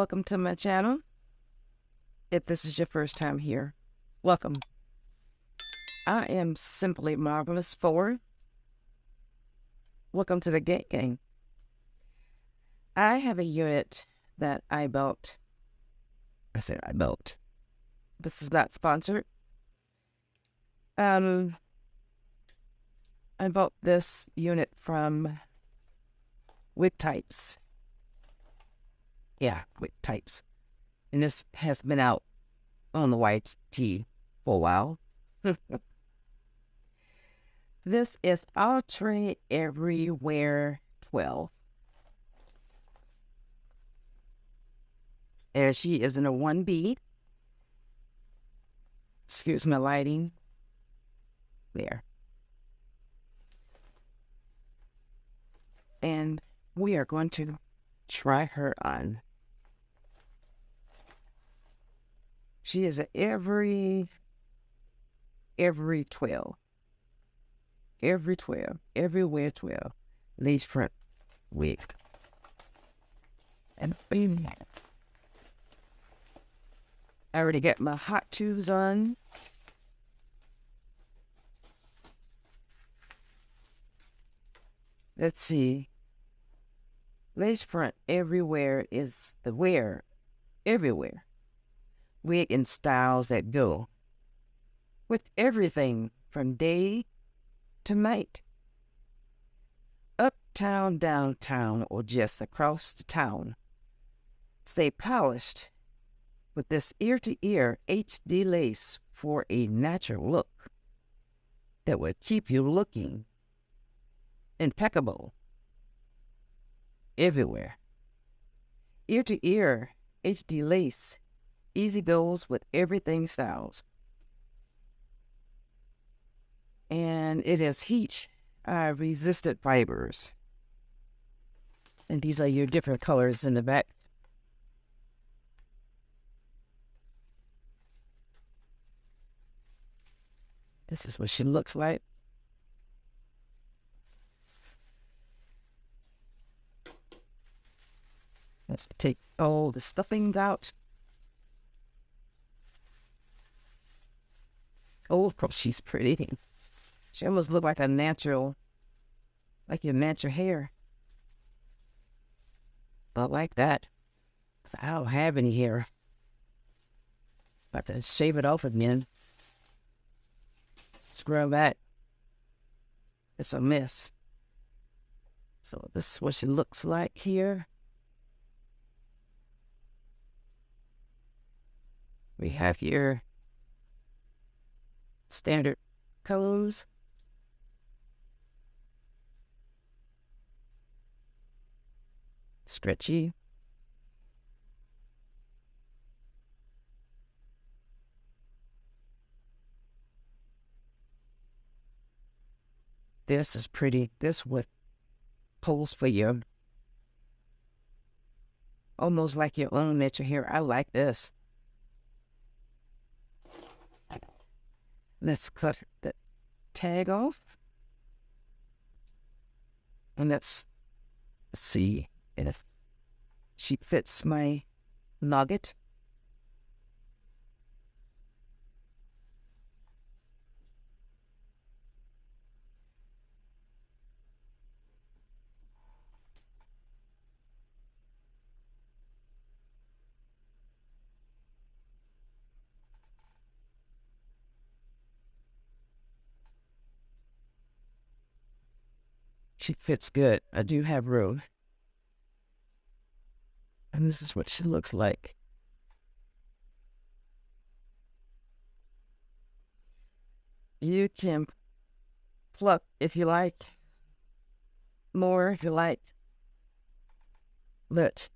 Welcome to my channel. If this is your first time here, welcome. I am Simply Marvelous 4. Welcome to the gang. I have a unit that I built. I said I built. This is not sponsored. I bought this unit from Wig Types. Yeah, Wig Types. And this has been out on the YT for a while. This is Outre EveryWear 12. And she is in a 1B. Excuse my lighting. There. And we are going to try her on. She is a every 12. EveryWear 12. Lace front wig. And boom. I already got my hot tubes on. Let's see. Lace front everywhere is the wear. Everywhere. Wig and styles that go with everything from day to night. Uptown, downtown, or just across the town. Stay polished with this ear-to-ear HD lace for a natural look that will keep you looking impeccable everywhere. Ear-to-ear HD lace, easy goes with everything styles. And it has heat resistant fibers. And these are your different colors in the back. This is what she looks like. Let's take all the stuffings out. Oh, she's pretty. She almost looks like a natural, like your natural hair. But like that. I don't have any hair. About to shave it off again. Scrub that. It's a mess. So this is what she looks like here. We have here standard colors. Stretchy. This is pretty. This would pose for you. Almost like your own natural hair. I like this. Let's cut the tag off. And let's see if she fits my nugget. She fits good. I do have room. And this is what she looks like. You can pluck if you like. More if you like. But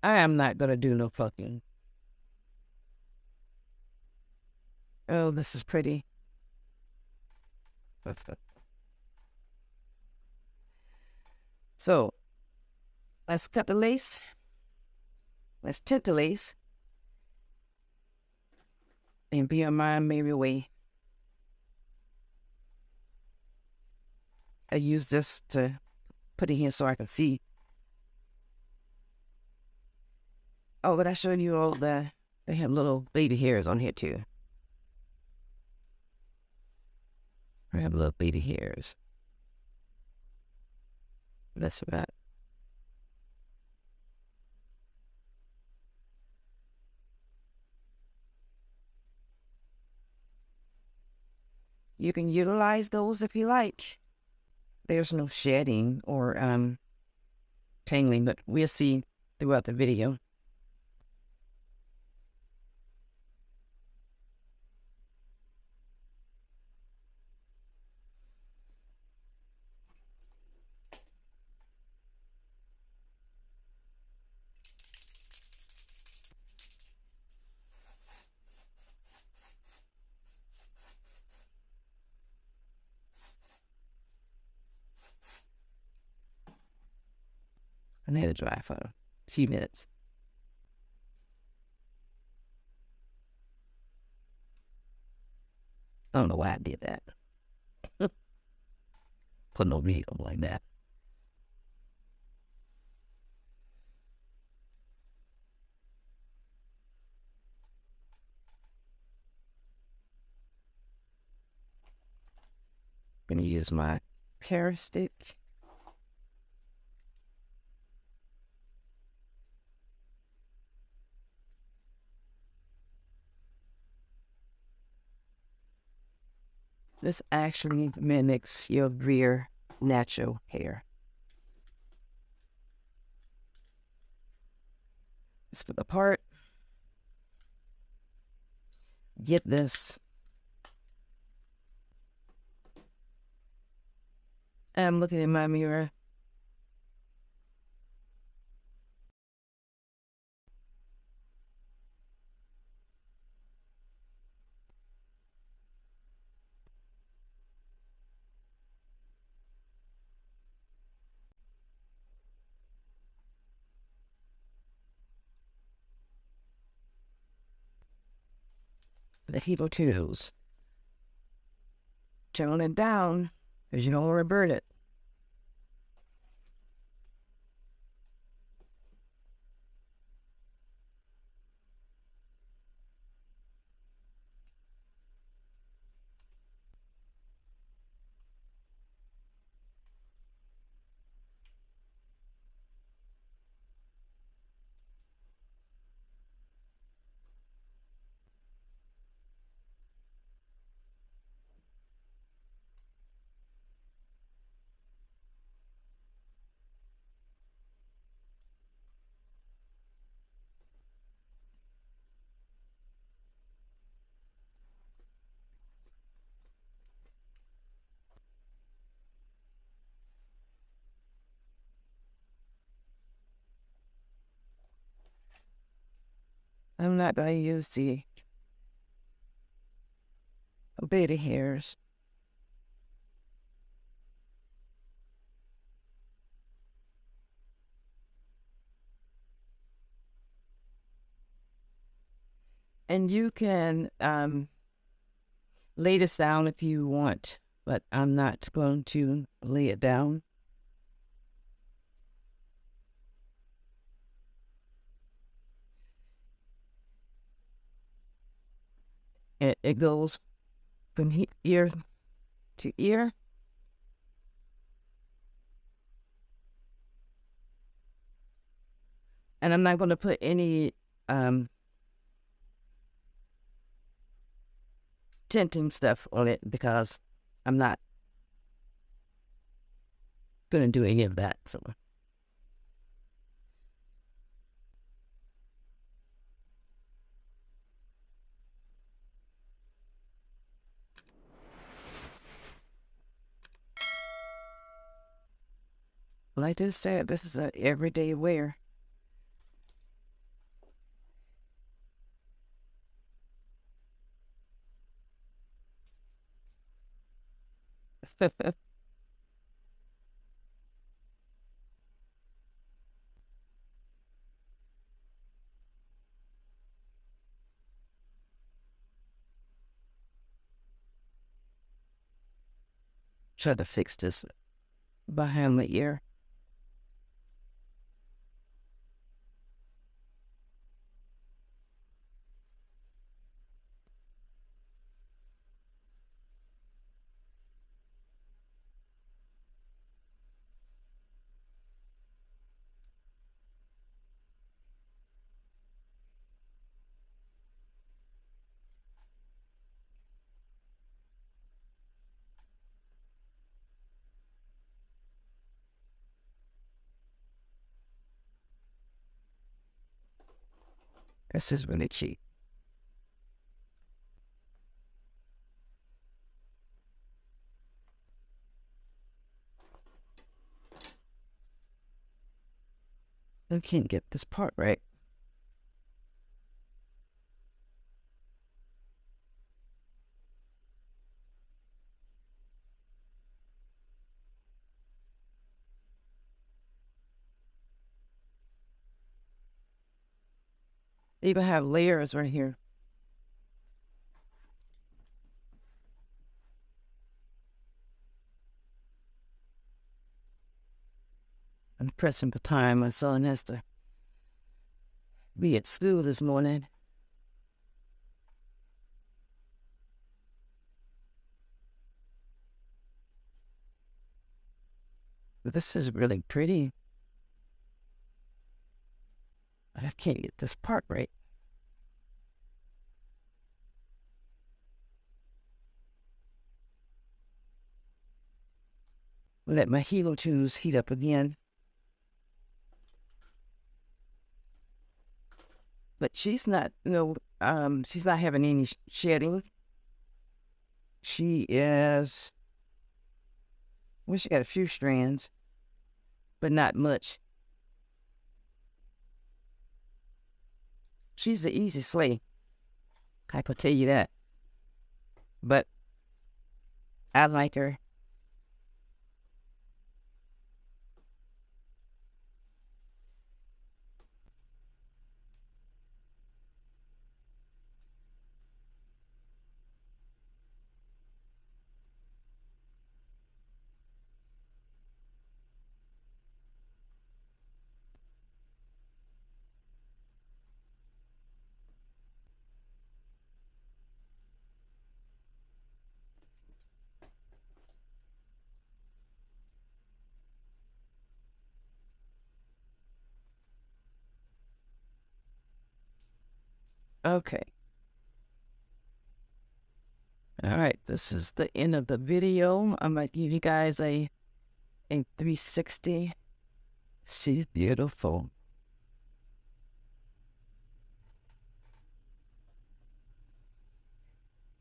I am not going to do no plucking. Oh, this is pretty. So, let's cut the lace. Let's tint the lace. And be on my merry way. I use this to put it here so I can see. Oh, but I showed you all they have little baby hairs on here too. They have little baby hairs. That's about. You can utilize those if you like. There's no shedding or tangling, but we'll see throughout the video. And let it dry for a few minutes. I don't know why I did that. Put no meat on like that. I'm gonna use my pear stick. This actually mimics your rear natural hair. Let's put apart. Get this. I'm looking in my mirror. The heater tools. Tone it down because you don't want to burn it. I'm not going to use the baby hairs. And you can lay this down if you want, but I'm not going to lay it down. It goes from ear to ear. And I'm not going to put any tinting stuff on it because I'm not going to do any of that. So like I said, this is an everyday wear. Try to fix this behind my ear. This is really cheap. I can't get this part right. They even have layers right here. I'm pressing for time. My son has to be at school this morning. But this is really pretty. I can't get this part right. Let my Hilo tubes heat up again. But she's not, she's not having any shedding. She is, well, she got a few strands, but not much. She's the easy slay. I could tell you that. But I like her. Okay. All right, this is the end of the video. I'm going to give you guys a 360. She's beautiful.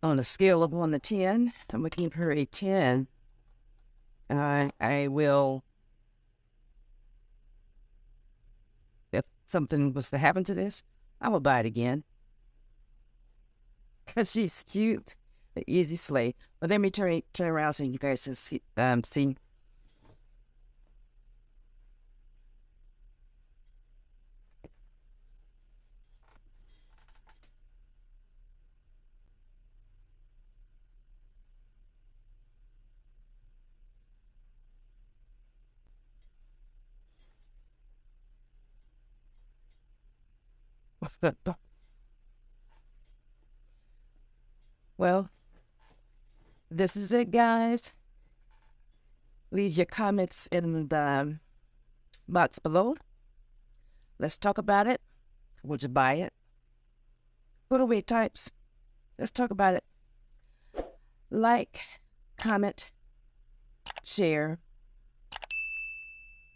On a scale of 1 to 10, I'm going to give her a 10. I will, if something was to happen to this, I will buy it again. Because she's cute, an easy slay. But let me turn around so you guys can see. Well, this is it, guys. Leave your comments in the box below. Let's talk about it. Would you buy it? Put away types. Let's talk about it. Like, comment, share,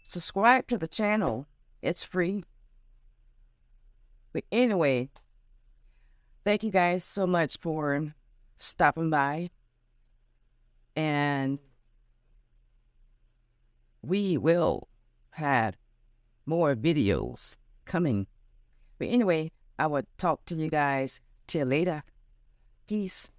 subscribe to the channel. It's free. But anyway, thank you guys so much for stopping by. And we will have more videos coming. But anyway, I will talk to you guys till later. Peace.